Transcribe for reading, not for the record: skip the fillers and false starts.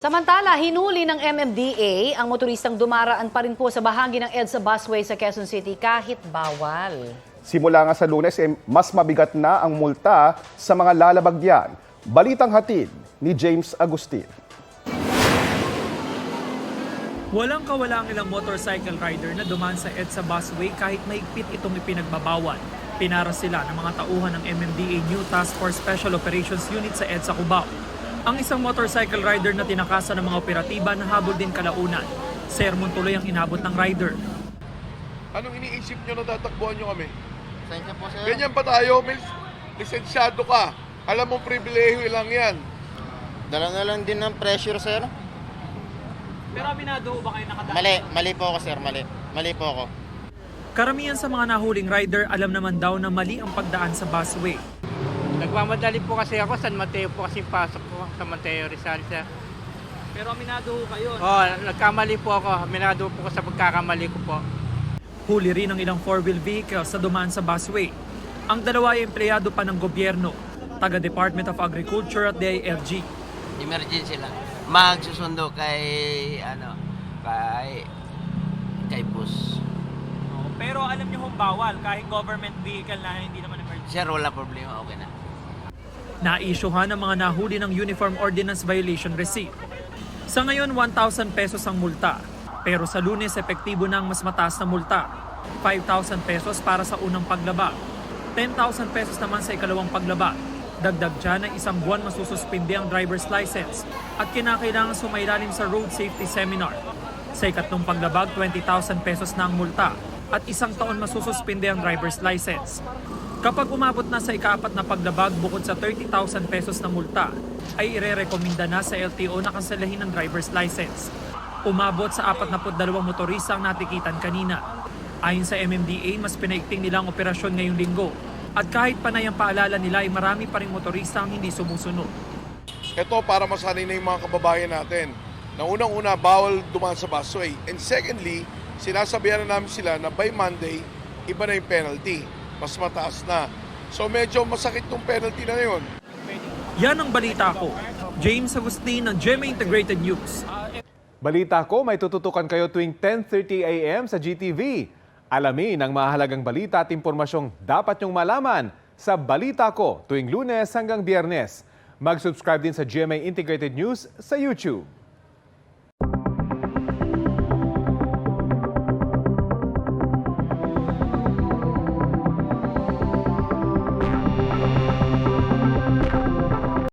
Samantala, hinuli ng MMDA ang motoristang dumaraan pa rin po sa bahagi ng EDSA busway sa Quezon City kahit bawal. Simula nga sa Lunes, mas mabigat na ang multa sa mga lalabag diyan. Balitang hatid ni James Agustin. Walang kawala ang ilang motorcycle rider na dumaan sa EDSA busway kahit mahigpit itong ipinagbabawal. Pinara sila ng mga tauhan ng MMDA New Task Force Special Operations Unit sa EDSA Cubao. Ang isang motorcycle rider na tinakasan ng mga operatiba nahabol din kalaunan. Sermon tuloy ang inabot ng rider. Anong iniisip nyo na tatakbuhan nyo kami? Sensya po, sir. Ganyan pa tayo, lisensyado ka. Alam mong pribilehiyo lang yan. Dala na lang din ng pressure, sir. Pero aminado ba kayo nakadaan? Mali po ako, sir. Mali po ako. Karamihan sa mga nahuling rider alam naman daw na mali ang pagdaan sa busway. Nagmamadali po kasi ako, San Mateo po kasi pasok ko, San Mateo Rizal, sir. Pero aminado kayo. Oh, nagkamali po ako, aminado po ako sa pagkakamali ko po. Huli rin ang ilang four-wheel vehicles sa dumaan sa busway. Ang dalawa ay empleyado pa ng gobyerno, taga Department of Agriculture at DILG. Emergency lang. Magsusundo kay bus. Pero alam niyo kung bawal kahit government vehicle na hindi naman emergency. Sir, wala problema, okay na. Naisyuhan ang mga nahuli ng Uniform Ordinance Violation Receipt. Sa ngayon, 1,000 pesos ang multa. Pero sa Lunes, epektibo na ang mas mataas na multa. 5,000 pesos para sa unang paglaba. 10,000 pesos naman sa ikalawang paglaba. Dagdag dyan ay isang buwan masususpindi ang driver's license at kinakailangan sumailalim sa road safety seminar. Sa ikatlong paglabag, 20,000 pesos na ang multa at isang taon masususpindi ang driver's license. Kapag umabot na sa ikaapat na paglabag bukod sa 30,000 pesos na multa, ay irerekomenda na sa LTO na kanselahin ang driver's license. Umabot sa 42 motorista ang natikitan kanina. Ayon sa MMDA, mas pinaigting nila ang operasyon ngayong linggo. At kahit panay ang paalala nila ay marami pa rin motorista ang hindi sumusunod. Ito para masanay na yung mga kababayan natin na unang-una bawal dumaan sa busway. And secondly, sinasabihan na namin sila na by Monday, iba na yung penalty. Mas mataas na. So medyo masakit tong penalty na yun. Yan ang balita ko. James Agustin ng GMA Integrated News. Balita ko, may tututukan kayo tuwing 10:30 a.m. sa GTV. Alamin ang mahalagang balita at impormasyong dapat nyong malaman sa Balita Ko tuwing Lunes hanggang Biyernes. Mag-subscribe din sa GMA Integrated News sa YouTube.